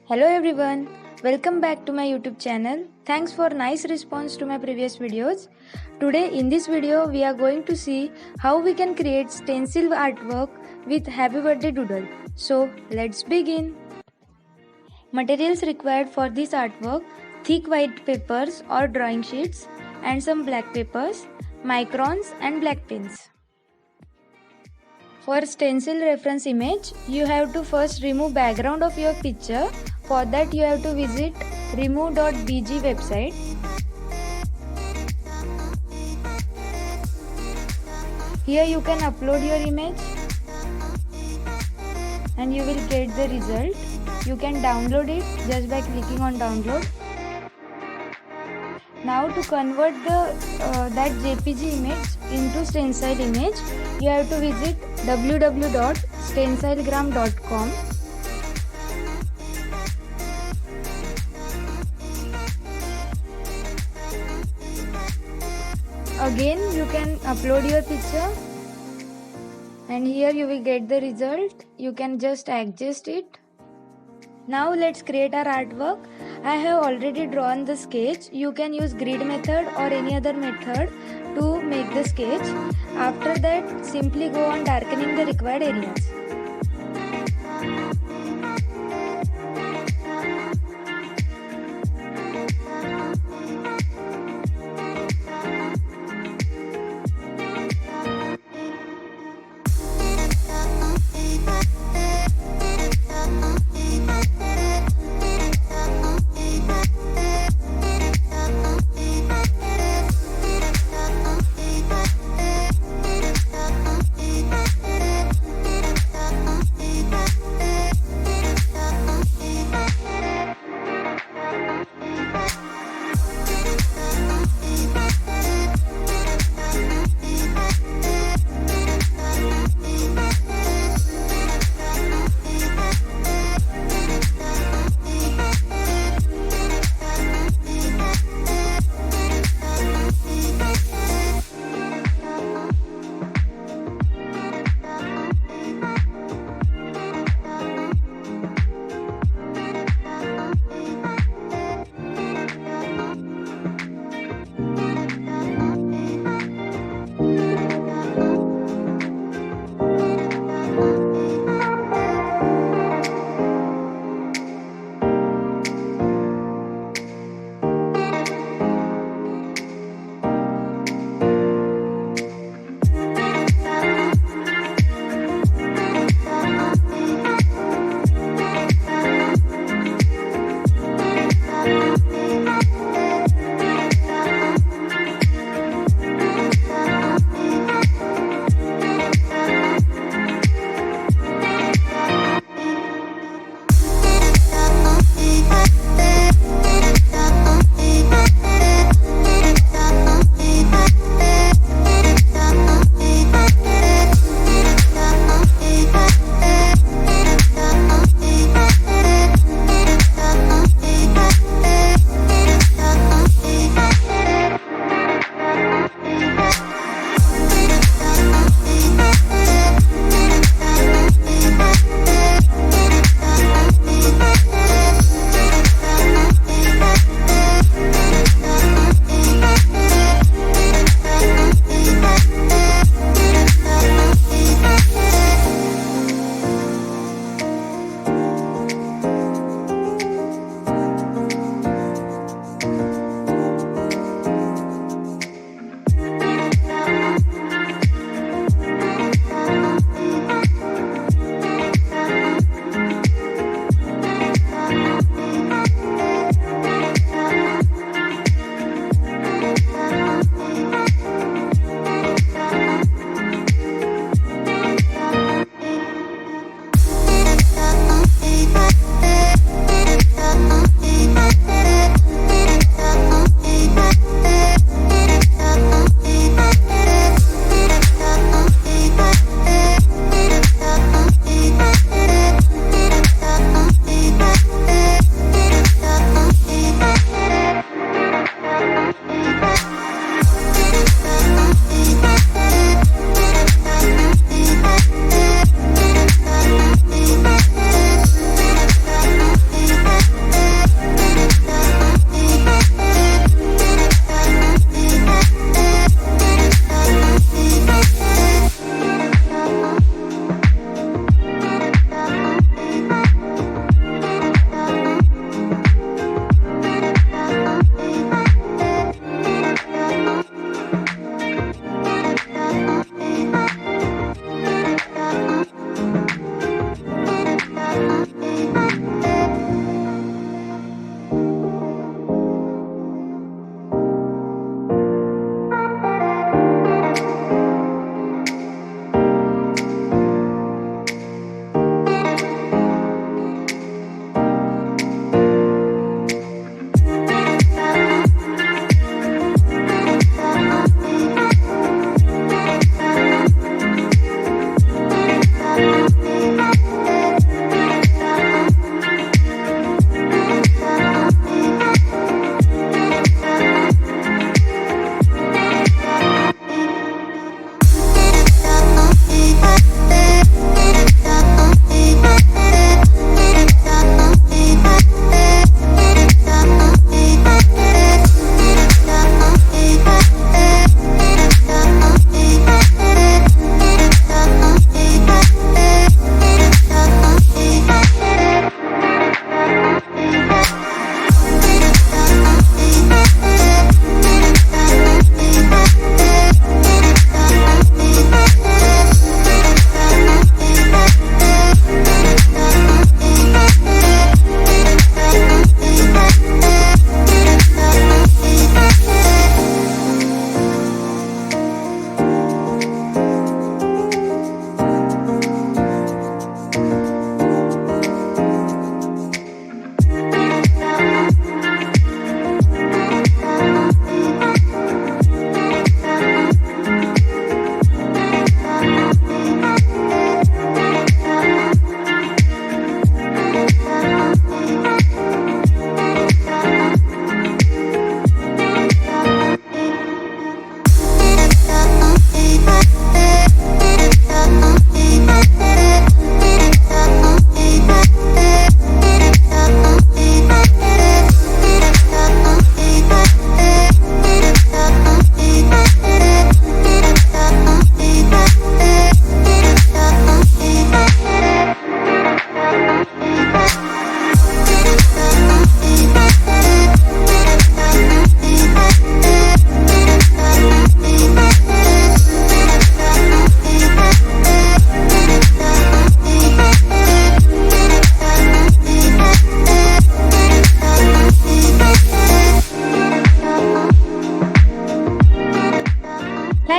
Hello everyone, welcome back to my YouTube channel. Thanks for nice response to my previous videos. Today in this video we are going to see how we can create stencil artwork with Happy Birthday Doodle. So let's begin. Materials required for this artwork: thick white papers or drawing sheets and some black papers, microns and black pens. For stencil reference image, you have to first remove background of your picture. For that you have to visit remove.bg website. Here you can upload your image and you will get the result. You can download it just by clicking on download. Now to convert that JPG image into stencil image, you have to visit www.stencilgram.com. Again you can upload your picture and here you will get the result. You can just adjust it. Now let's create our artwork. I have already drawn the sketch. You can use grid method or any other method to make the sketch. After that, simply go on darkening the required areas.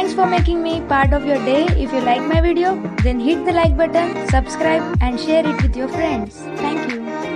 Thanks for making me part of your day. If you like my video, then hit the like button, subscribe and share it with your friends. Thank you.